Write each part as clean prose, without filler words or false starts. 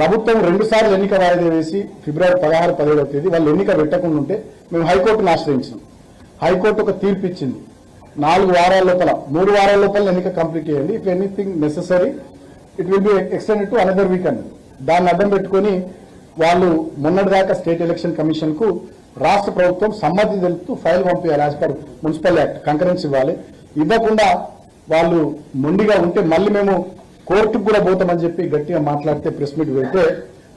ప్రభుత్వం 2 సార్లు ఎన్నిక వాయిదా వేసి ఫిబ్రవరి 16, 17వ తేదీ వాళ్ళు ఎన్నిక పెట్టకుండా ఉంటే మేము హైకోర్టును ఆశ్రయించాం. హైకోర్టు ఒక తీర్పు ఇచ్చింది. 4 వారాల లోపల 3 వారాల లోపల ఎన్నిక కంప్లీట్ చేయండి. If anything necessary it will be extended to another week అండి. దాన్ని అడ్డం పెట్టుకుని వాళ్ళు మొన్నటిదాకా స్టేట్ ఎలక్షన్ కమిషన్ కు రాష్ట్ర ప్రభుత్వం సమ్మతి తెలుపుతూ ఫైల్ పంపించాలి. As per municipal act concurrence ఇవ్వాలి. ఇవ్వకుండా వాళ్ళు మొండిగా ఉంటే మళ్ళీ మేము కోర్టుకు కూడా పోతామని చెప్పి గట్టిగా మాట్లాడితే ప్రెస్ మీట్ వెళ్తే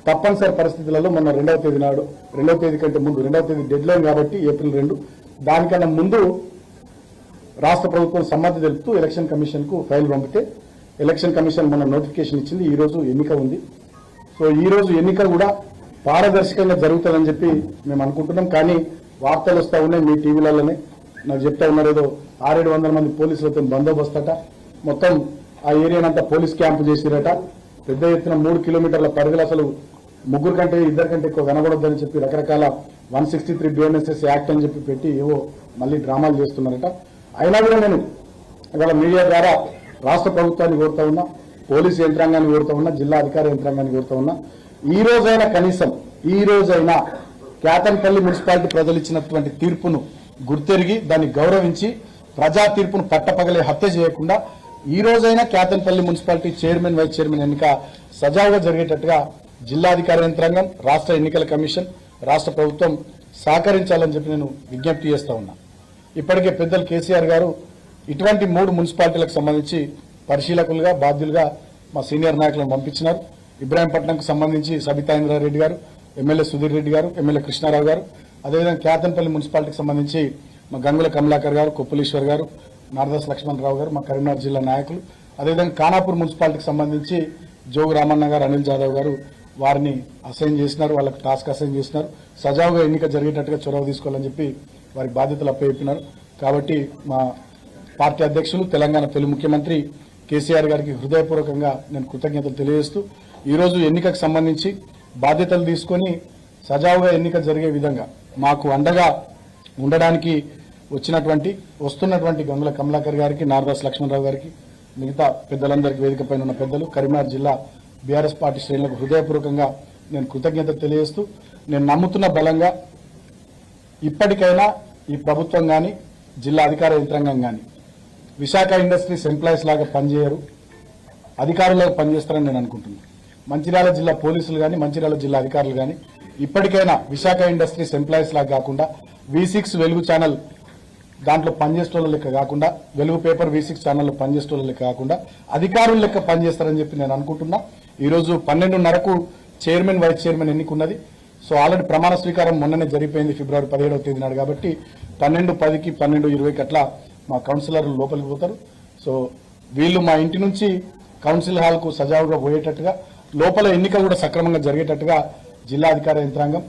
తప్పనిసరి పరిస్థితులలో మొన్న 2వ తేదీ నాడు 2వ తేదీ కంటే ముందు 2వ తేదీ డెడ్ లైన్ కాబట్టి ఏప్రిల్ 2 దానికన్నా ముందు రాష్ట్ర ప్రభుత్వం సమ్మతి తెలుపుతూ ఎలక్షన్ కమిషన్ కు ఫైల్ పంపితే ఎలక్షన్ కమిషన్ మొన్న నోటిఫికేషన్ ఇచ్చింది. ఈ రోజు ఎన్నిక ఉంది. సో ఈ రోజు ఎన్నిక కూడా పారదర్శకంగా జరుగుతుందని చెప్పి మేము అనుకుంటున్నాం. కానీ వార్తలు వస్తూ ఉన్నాయి మీ టీవీలలోనే. నాకు చెప్తా ఉన్నారు ఏదో 600-700 మంది పోలీసులతో బందోబస్తు అట, మొత్తం ఆ ఏరియానంతా పోలీస్ క్యాంపు చేసిరట, పెద్ద ఎత్తున 3 కిలోమీటర్ల పరిధిలో అసలు 3 కంటే 2 కంటే ఎక్కువ కనబడొద్దని చెప్పి రకరకాల 163 BNSS యాక్ట్ అని చెప్పి పెట్టి ఏవో మళ్ళీ డ్రామాలు చేస్తున్నారట. అయినా కూడా నేను ఇవాళ మీడియా ద్వారా రాష్ట్ర ప్రభుత్వాన్ని కోరుతా ఉన్నా, పోలీసు యంత్రాంగాన్ని కోరుతా ఉన్నా, జిల్లా అధికార యంత్రాంగాన్ని కోరుతా ఉన్నా, ఈ రోజైనా కనీసం ఈ రోజైనా కేతన్పల్లి మున్సిపాలిటీ ప్రజలు ఇచ్చినటువంటి తీర్పును గుర్తెరిగి దాన్ని గౌరవించి ప్రజా తీర్పును పట్టపగలే హత్య చేయకుండా ఈ రోజైనా Ketanpalli municipality chairman, vice chairman ఎన్నిక సజావుగా జరిగేటట్టుగా జిల్లాధికార యంత్రాంగం, రాష్ట్ర ఎన్నికల కమిషన్, రాష్ట్ర ప్రభుత్వం సహకరించాలని చెప్పి నేను విజ్ఞప్తి చేస్తా ఉన్నా. ఇప్పటికే పెద్దలు కేసీఆర్ గారు ఇటువంటి 3 మున్సిపాలిటీలకు సంబంధించి పరిశీలకులుగా బాధ్యులుగా మా సీనియర్ నాయకులను పంపించినారు. ఇబ్రాహీంపట్నంకు సంబంధించి సబితా ఇంద్రారెడ్డి గారు, ఎమ్మెల్యే సుధీర్ రెడ్డి గారు, ఎమ్మెల్యే కృష్ణారావు గారు, అదేవిధంగా కేతన్పల్లి మున్సిపాలిటీకి సంబంధించి మా గంగుల కమలాకర్ గారు, కొప్పులీశ్వర్ గారు, నారదాస్ లక్ష్మణరావు గారు, మా కరీంనగర్ జిల్లా నాయకులు, అదేవిధంగా ఖానాపూర్ మున్సిపాలిటీకి సంబంధించి జోగు రామన్న గారు, అనిల్ జాదవ్ గారు వారిని అసైన్ చేసినారు, వాళ్ళకి టాస్క్ అసైన్ చేసినారు. సజావుగా ఎన్నిక జరిగేటట్టుగా చొరవ తీసుకోవాలని చెప్పి వారికి బాధ్యతలు అప్పచెప్పినారు. కాబట్టి మా పార్టీ అధ్యక్షులు, తెలంగాణ తొలి ముఖ్యమంత్రి కేసీఆర్ గారికి హృదయపూర్వకంగా నేను కృతజ్ఞతలు తెలియజేస్తూ ఈరోజు ఎన్నికకు సంబంధించి బాధ్యతలు తీసుకొని సజావుగా ఎన్నిక జరిగే విధంగా మాకు అండగా ఉండడానికి వస్తున్నటువంటి గంగుల కమలాకర్ గారికి, నారదాస్ లక్ష్మణరావు గారికి, మిగతా పెద్దలందరికీ వేదికపైన ఉన్న పెద్దలు, కరీంనగర్ జిల్లా బీఆర్ఎస్ పార్టీ శ్రేణులకు హృదయపూర్వకంగా నేను కృతజ్ఞతలు తెలియజేస్తూ నేను నమ్ముతున్న బలంగా ఇప్పటికైనా ఈ ప్రభుత్వం కానీ, జిల్లా అధికార యంత్రాంగం కానీ విశాఖ ఇండస్ట్రీస్ ఎంప్లాయీస్ లాగా పనిచేయరు, అధికారులుగా పనిచేస్తారని నేను అనుకుంటున్నాను. మంచిర్యాల జిల్లా పోలీసులు కానీ, మంచిర్యాల జిల్లా అధికారులు కానీ ఇప్పటికైనా విశాఖ ఇండస్ట్రీస్ ఎంప్లాయీస్ లాగా కాకుండా V6 వెలుగు ఛానల్ దాంట్లో పనిచేసేటోళ్ళ లెక్క కాకుండా, వెలుగు పేపర్ V6 ఛానల్లో పనిచేసేటోళ్ళ లెక్క కాకుండా అధికారుల లెక్క పనిచేస్తారని చెప్పి నేను అనుకుంటున్నా. ఈరోజు 12:30కు చైర్మన్, వైస్ చైర్మన్ ఎన్నికున్నది. సో ఆల్రెడీ ప్రమాణ స్వీకారం మొన్ననే జరిగిపోయింది ఫిబ్రవరి 17వ తేదీ నాడు. కాబట్టి 12:10కి 12:20కి అట్లా మా కౌన్సిలర్లు లోపలికి పోతారు. సో వీళ్ళు మా ఇంటి నుంచి కౌన్సిల్ హాల్కు సజావుగా పోయేటట్టుగా, లోపల ఎన్నిక కూడా సక్రమంగా జరిగేటట్టుగా జిల్లా అధికార యంత్రాంగం,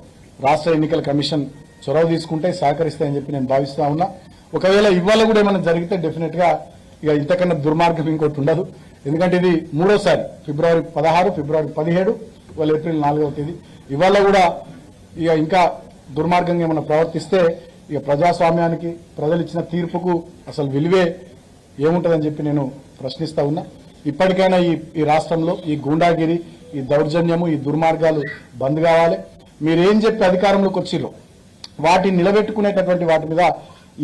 రాష్ట్ర ఎన్నికల కమిషన్ చొరవ తీసుకుంటే సహకరిస్తాయని చెప్పి నేను భావిస్తా ఉన్నా. ఒకవేళ ఇవాళ కూడా ఏమైనా జరిగితే డెఫినెట్ గా ఇక ఇంతకన్నా దుర్మార్గం ఇంకోటి ఉండదు. ఎందుకంటే ఇది 3వసారి, ఫిబ్రవరి 16, ఫిబ్రవరి 17, ఇవాళ ఏప్రిల్ 4వ తేదీ. ఇవాళ కూడా ఇక ఇంకా దుర్మార్గంగా ఏమైనా ప్రవర్తిస్తే ఇక ప్రజాస్వామ్యానికి, ప్రజలు ఇచ్చిన తీర్పుకు అసలు విలువే ఏముంటుందని చెప్పి నేను ప్రశ్నిస్తా ఉన్నా. ఇప్పటికైనా ఈ రాష్ట్రంలో ఈ గూండాగిరి, ఈ దౌర్జన్యము, ఈ దుర్మార్గాలు బంద్ కావాలి. మీరేం చెప్పి అధికారంలోకి వచ్చిర్రో వాటిని నిలబెట్టుకునేటటువంటి వాటి మీద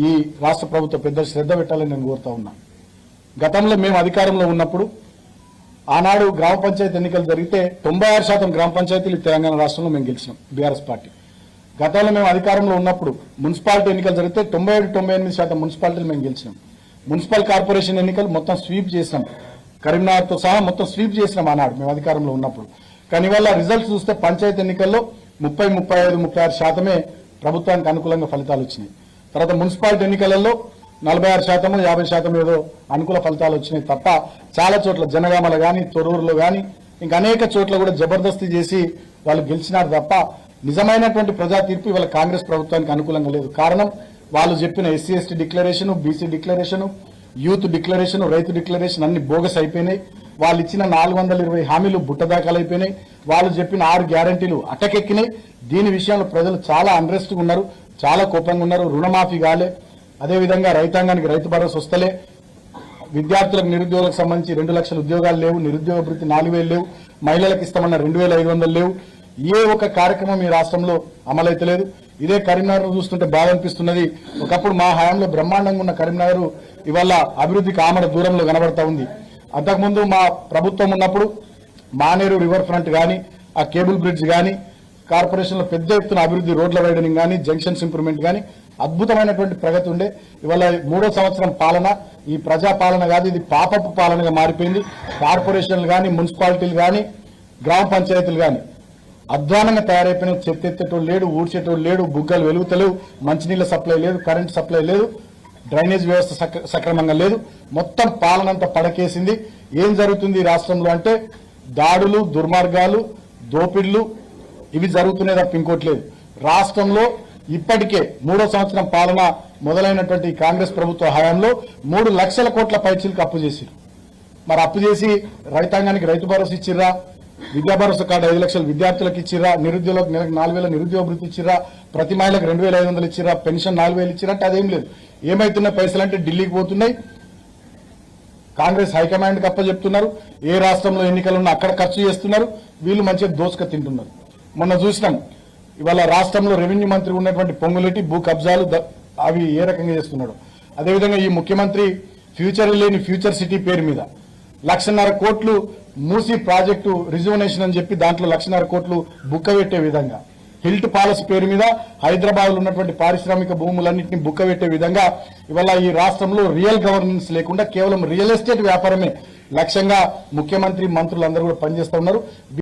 ఈ రాష్ట్ర ప్రభుత్వ పెద్దలు శ్రద్ధ పెట్టాలని నేను కోరుతా ఉన్నా. గతంలో మేము అధికారంలో ఉన్నప్పుడు ఆనాడు గ్రామ పంచాయతీ ఎన్నికలు జరిగితే 96% గ్రామ పంచాయతీలు తెలంగాణ రాష్ట్రంలో మేము గెలిచినాం బీఆర్ఎస్ పార్టీ. గతంలో మేము అధికారంలో ఉన్నప్పుడు మున్సిపాలిటీ ఎన్నికలు జరిగితే 97-98% మున్సిపాలిటీలు మేము గెలిచినాం. మున్సిపల్ కార్పొరేషన్ ఎన్నికలు మొత్తం స్వీప్ చేసినాం, కరీంనగర్తో సహా మొత్తం స్వీప్ చేసినాం ఆనాడు మేము అధికారంలో ఉన్నప్పుడు. కానీ ఇవాళ రిజల్ట్స్ చూస్తే పంచాయతీ ఎన్నికల్లో 30, 35, 36% ప్రభుత్వానికి అనుకూలంగా ఫలితాలు వచ్చినాయి. తర్వాత మున్సిపాలిటీ ఎన్నికలలో 46%, 50% ఏదో అనుకూల ఫలితాలు వచ్చినాయి తప్ప చాలా చోట్ల జనగామలో కానీ, తొర్రూరులో కానీ, ఇంకా అనేక చోట్ల కూడా జబర్దస్తి చేసి వాళ్ళు గెలిచినారు తప్ప నిజమైనటువంటి ప్రజా తీర్పు ఇవాళ కాంగ్రెస్ ప్రభుత్వానికి అనుకూలంగా లేదు. కారణం వాళ్ళు చెప్పిన SC/ST declaration, BC declaration, youth declaration, రైతు డిక్లరేషన్ అన్ని బోగస్ అయిపోయినాయి. వాళ్ళు ఇచ్చిన 420 హామీలు బుట్టదాఖలైపోయినాయి. వాళ్ళు చెప్పిన 6 గ్యారంటీలు అటకెక్కినాయి. దీని విషయంలో ప్రజలు చాలా అన్రెస్ట్గా ఉన్నారు, చాలా కోపంగా ఉన్నారు. రుణమాఫీ కాలే, అదేవిధంగా రైతాంగానికి రైతు భరోసా వస్తలే, విద్యార్థులకు నిరుద్యోగులకు సంబంధించి 2 లక్షల ఉద్యోగాలు లేవు, నిరుద్యోగ భృతి 4,000 లేవు, మహిళలకు ఇస్తామన్న 2,500 లేవు. ఏ ఒక్క కార్యక్రమం ఈ రాష్ట్రంలో అమలైతలేదు. ఇదే కరీంనగర్ చూస్తుంటే బాధ అనిపిస్తున్నది. ఒకప్పుడు మా హయాంలో బ్రహ్మాండంగా ఉన్న కరీంనగర్ ఇవాళ అభివృద్ధికి ఆమడ దూరంలో కనబడతా ఉంది. అంతకుముందు మా ప్రభుత్వం ఉన్నప్పుడు మానేరు రివర్ ఫ్రంట్ కానీ, ఆ కేబుల్ బ్రిడ్జ్ కానీ, కార్పొరేషన్లో పెద్ద ఎత్తున అభివృద్ధి, రోడ్ల వైడనింగ్ కానీ, జంక్షన్స్ ఇంప్రూవ్మెంట్ కానీ అద్భుతమైనటువంటి ప్రగతి ఉండే. ఇవాళ 3వ సంవత్సరం పాలన ఈ ప్రజా పాలన కాదు, ఇది పాపపు పాలనగా మారిపోయింది. కార్పొరేషన్లు కానీ, మున్సిపాలిటీలు కానీ, గ్రామ పంచాయతీలు కానీ అధ్వానంగా తయారైపోయిన. చెత్త ఎత్తేటోడు లేడు, ఊడ్చేటోడు లేడు, బుగ్గలు వెలుగుతలేవు, మంచినీళ్ళ సప్లై లేదు, కరెంట్ సప్లై లేదు, డ్రైనేజ్ వ్యవస్థ సక్రమంగా లేదు. మొత్తం పాలనంతా పడకేసింది. ఏం జరుగుతుంది ఈ రాష్ట్రంలో అంటే దాడులు, దుర్మార్గాలు, దోపిళ్లు ఇవి జరుగుతున్నాయి తప్ప ఇంకోటి లేదు. రాష్ట్రంలో ఇప్పటికే 3వ సంవత్సరం పాలన మొదలైనటువంటి కాంగ్రెస్ ప్రభుత్వ హయాంలో 3 లక్షల కోట్ల పైచీలకు అప్పు చేశారు. మరి అప్పు చేసి రైతాంగానికి రైతు భరోసా ఇచ్చిర్రా, విద్యా భరోసా కార్డు 5 లక్షలు విద్యార్థులకు ఇచ్చిర్రా, నిరుద్యోగులకు నెలకు 4,000 నిరుద్యోగ భృతి ఇచ్చిర్రా, ప్రతి మహిళకు 2,500 ఇచ్చిర్రా, పెన్షన్ 4,000 ఇచ్చిర్రా అంటే అదేం లేదు. ఏమైతున్నాయి పైసలు అంటే ఢిల్లీకి పోతున్నాయి, కాంగ్రెస్ హైకమాండ్కి అప్పచెప్తున్నారు. ఏ రాష్ట్రంలో ఎన్నికలున్నా అక్కడ ఖర్చు చేస్తున్నారు, వీళ్ళు మంచిగా దోసుక తింటున్నారు. మొన్న చూసినాం ఇవాళ రాష్ట్రంలో రెవెన్యూ మంత్రి ఉన్నటువంటి పొంగులెట్టి భూ కబ్జాలు అవి ఏ రకంగా చేస్తున్నాడు. అదేవిధంగా ఈ ముఖ్యమంత్రి ఫ్యూచర్ లేని ఫ్యూచర్ సిటీ పేరు మీద 1,50,000 కోట్లు మూసీ ప్రాజెక్టు రిజర్వనేషన్ అని చెప్పి దాంట్లో 1,50,000 కోట్లు బుక్క పెట్టే విధంగా, హిల్ట్ పాలసీ పేరు మీద హైదరాబాద్ లో ఉన్నటువంటి పారిశ్రామిక భూములన్నింటినీ బుక్క పెట్టే విధంగా ఇవాళ ఈ రాష్ట్రంలో రియల్ గవర్నెన్స్ లేకుండా కేవలం రియల్ ఎస్టేట్ వ్యాపారమే లక్ష్యంగా ముఖ్యమంత్రి మంత్రులందరూ కూడా పనిచేస్తా ఉన్నారు.